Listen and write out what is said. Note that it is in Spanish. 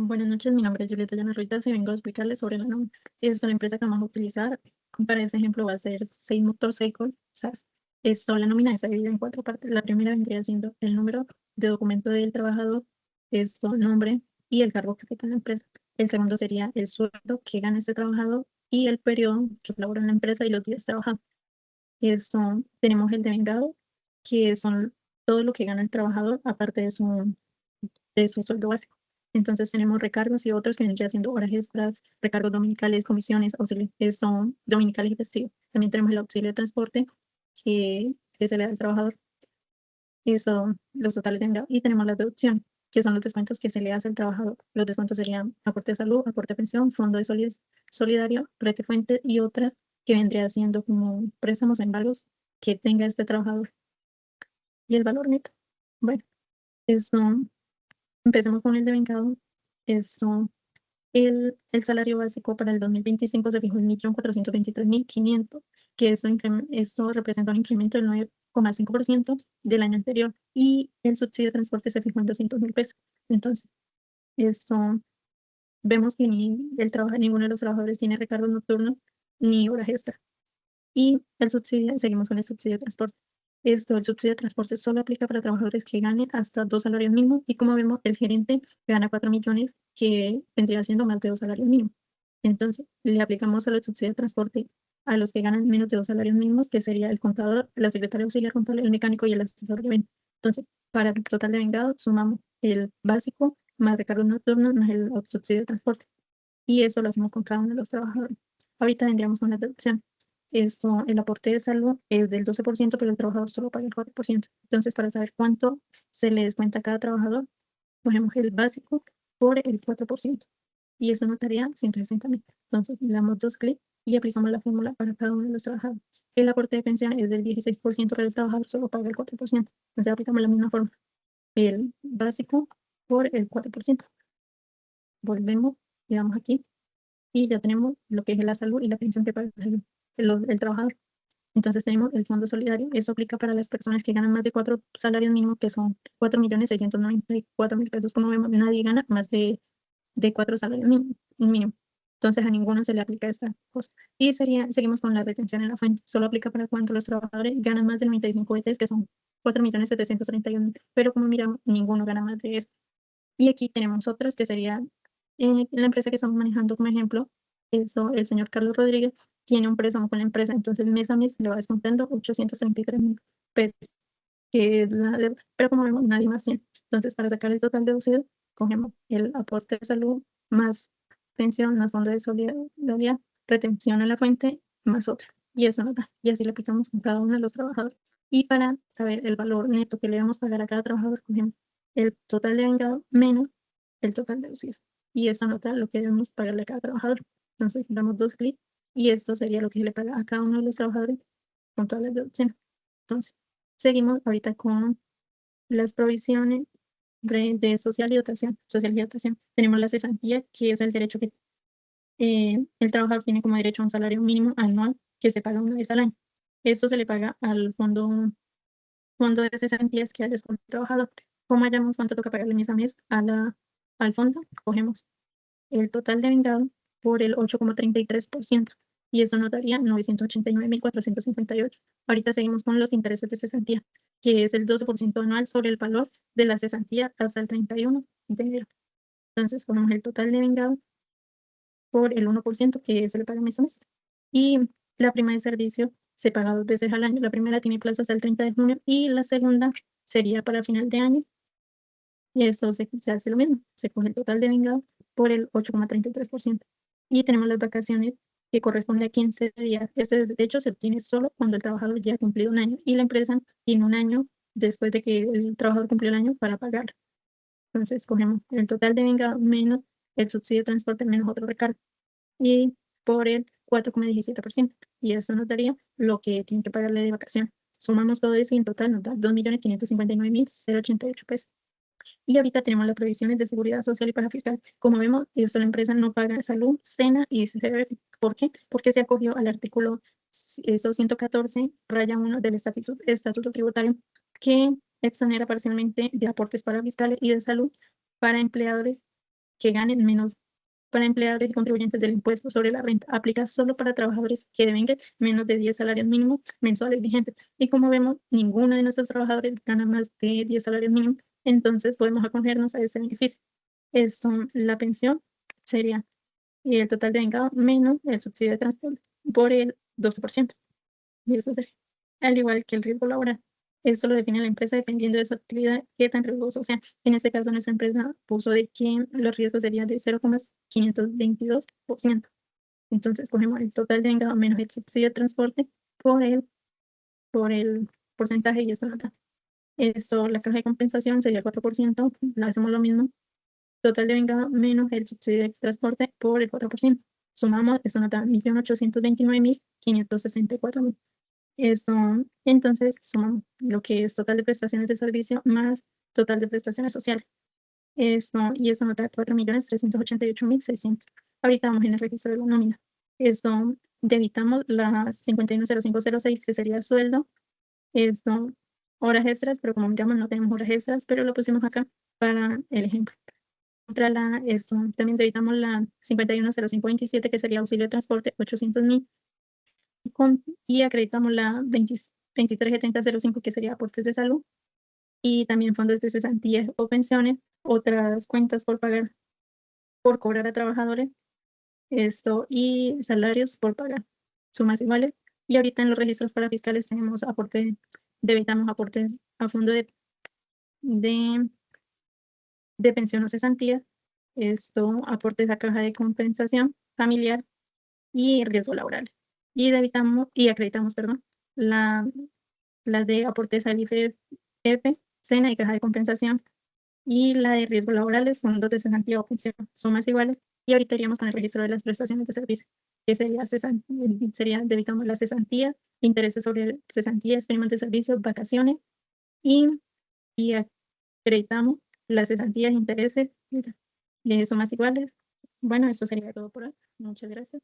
Buenas noches, mi nombre es Julieta Llana Ruiz y vengo a explicarles sobre la NOM. Es la empresa que vamos a utilizar. Para este ejemplo va a ser Seis Motorcycle SAS. La nómina está dividida en cuatro partes. La primera vendría siendo el número de documento del trabajador, nombre y el cargo que ocupa en la empresa. El segundo sería el sueldo que gana este trabajador y el periodo que labora en la empresa y los días trabajados. Tenemos el devengado, que son todo lo que gana el trabajador aparte de su sueldo básico. Entonces tenemos recargos y otros que vendrían siendo horas extras, recargos dominicales, comisiones, son dominicales y festivos. También tenemos el auxilio de transporte que se le da al trabajador. Eso, los totales de enviado. Y tenemos las deducciones, que son los descuentos que se le hace al trabajador. Los descuentos serían aporte de salud, aporte de pensión, fondo de solidario, red de fuente y otras que vendría siendo como préstamos o embargos que tenga este trabajador. Y el valor neto. Bueno, eso. Empecemos con el de vengado. Eso, el salario básico para el 2025 se fijó en 1.423.500, que esto representa un incremento del 9,5% del año anterior. Y el subsidio de transporte se fijó en 200.000 pesos. Entonces, esto, vemos que ninguno de los trabajadores tiene recargos nocturnos ni horas extra. Y seguimos con el subsidio de transporte. El subsidio de transporte solo aplica para trabajadores que ganen hasta 2 salarios mínimos y como vemos, el gerente gana 4 millones, que vendría siendo más de 2 salarios mínimos. Entonces, le aplicamos solo el subsidio de transporte a los que ganan menos de 2 salarios mínimos, que sería el contador, la secretaria auxiliar contable, el mecánico y el asesor de venta. Entonces, para el total de vengado, sumamos el básico más recargos nocturnos más el subsidio de transporte. Y eso lo hacemos con cada uno de los trabajadores. Ahorita vendríamos con la deducción. El aporte de salud es del 12%, pero el trabajador solo paga el 4%. Entonces, para saber cuánto se le descuenta a cada trabajador, cogemos el básico por el 4%. Y eso notaría 160.000. Entonces, le damos 2 clics y aplicamos la fórmula para cada uno de los trabajadores. El aporte de pensión es del 16%, pero el trabajador solo paga el 4%. Entonces, aplicamos la misma fórmula. El básico por el 4%. Volvemos, le damos aquí y ya tenemos lo que es la salud y la pensión que paga el trabajador. Entonces tenemos el fondo solidario. Eso aplica para las personas que ganan más de 4 salarios mínimos, que son 4.694.000 pesos. Como vemos, nadie gana más de 4 salarios mínimos. Entonces a ninguno se le aplica esta cosa. Y seguimos con la retención en la fuente. Solo aplica para cuando los trabajadores ganan más de 95 ETs, que son 4.731.000. Pero como miramos, ninguno gana más de eso. Y aquí tenemos otros que serían la empresa que estamos manejando como ejemplo. El señor Carlos Rodríguez tiene un préstamo con la empresa, entonces mes a mes le va descontando 833.000 pesos, que es la deuda. Pero como vemos, nadie más tiene. Entonces, para sacar el total deducido, cogemos el aporte de salud más pensión, más fondo de solidaridad, retención a la fuente, más otra. Y eso nos da. Y así le aplicamos con cada uno de los trabajadores. Y para saber el valor neto que le vamos a pagar a cada trabajador, cogemos el total de vengado menos el total deducido. Y eso nota lo que debemos pagarle a cada trabajador. Entonces, damos 2 clics y esto sería lo que se le paga a cada uno de los trabajadores con todas las deducciones. Entonces, seguimos ahorita con las provisiones de social y dotación. Social y dotación. Tenemos la cesantía, que es el derecho que el trabajador tiene como derecho a un salario mínimo anual que se paga una vez al año. Esto se le paga al fondo de cesantías que hay con el trabajador. Como hallamos cuánto toca pagarle mes a mes al fondo, cogemos el total de vengado por el 8,33%. Y eso nos daría 989.458. Ahorita seguimos con los intereses de cesantía, que es el 12% anual sobre el valor de la cesantía hasta el 31 de enero. Entonces, ponemos el total de vengado por el 1%, que se le paga mes a mes. Y la prima de servicio se paga 2 veces al año. La primera tiene plazo hasta el 30 de junio y la segunda sería para final de año. Y esto se hace lo mismo. Se coge el total de vengado por el 8,33%. Y tenemos las vacaciones, que corresponde a 15 días. Este de hecho se obtiene solo cuando el trabajador ya ha cumplido un año y la empresa tiene un año después de que el trabajador cumplió el año para pagar. Entonces cogemos el total de vengado menos el subsidio de transporte menos otro recargo y por el 4,17%. Y eso nos daría lo que tiene que pagarle de vacación. Sumamos todo eso y en total nos da 2.559.088 pesos. Y ahorita tenemos las previsiones de seguridad social y para fiscal. Como vemos, la empresa no paga salud, SENA y ISRF. ¿Por qué? Porque se acogió al artículo 114, 1 del estatuto tributario, que exonera parcialmente de aportes para fiscales y de salud para empleadores que ganen menos para empleadores y contribuyentes del impuesto sobre la renta. Aplica solo para trabajadores que devengan menos de 10 salarios mínimos mensuales vigentes. Y como vemos, ninguno de nuestros trabajadores gana más de 10 salarios mínimos, entonces podemos acogernos a ese beneficio. Esto, la pensión sería el total de vengado menos el subsidio de transporte por el 12%. Y eso sería, al igual que el riesgo laboral. Eso lo define la empresa dependiendo de su actividad, qué tan riesgoso. O sea, en este caso nuestra empresa puso de que los riesgos serían de 0,522%. Entonces cogemos el total de vengado menos el subsidio de transporte por el porcentaje y esto nota. Esto, la caja de compensación sería 4%, la hacemos lo mismo. Total de vengado menos el subsidio de transporte por el 4%. Sumamos, esto nota 1.829.564. Esto, entonces sumamos lo que es total de prestaciones de servicio más total de prestaciones sociales. Esto, y esto nota 4.388.600. Ahorita vamos en el registro de la nómina. Esto, debitamos la 510506, que sería sueldo. Esto, horas extras, pero como miramos no tenemos horas extras, pero lo pusimos acá para el ejemplo. Esto, también debitamos la 510527, que sería auxilio de transporte, 800.000. Y acreditamos la 237005, que sería aportes de salud, y también fondos de cesantías o pensiones, otras cuentas por pagar, por cobrar a trabajadores, esto, y salarios por pagar, sumas iguales. Y ahorita en los registros para fiscales tenemos debitamos aportes a fondo de, de pensión o cesantía, esto, aportes a caja de compensación familiar y riesgo laboral. Y debitamos y acreditamos, perdón, las de aportes al IFE, SENA y caja de compensación, y la de riesgos laborales, fondos de cesantía o pensión, sumas iguales. Y ahorita iríamos con el registro de las prestaciones de servicio, que sería debitamos la cesantía, intereses sobre cesantías, primas de servicio, vacaciones, y, y acreditamos las cesantías, intereses, sumas iguales. Bueno, eso sería todo por hoy. Muchas gracias.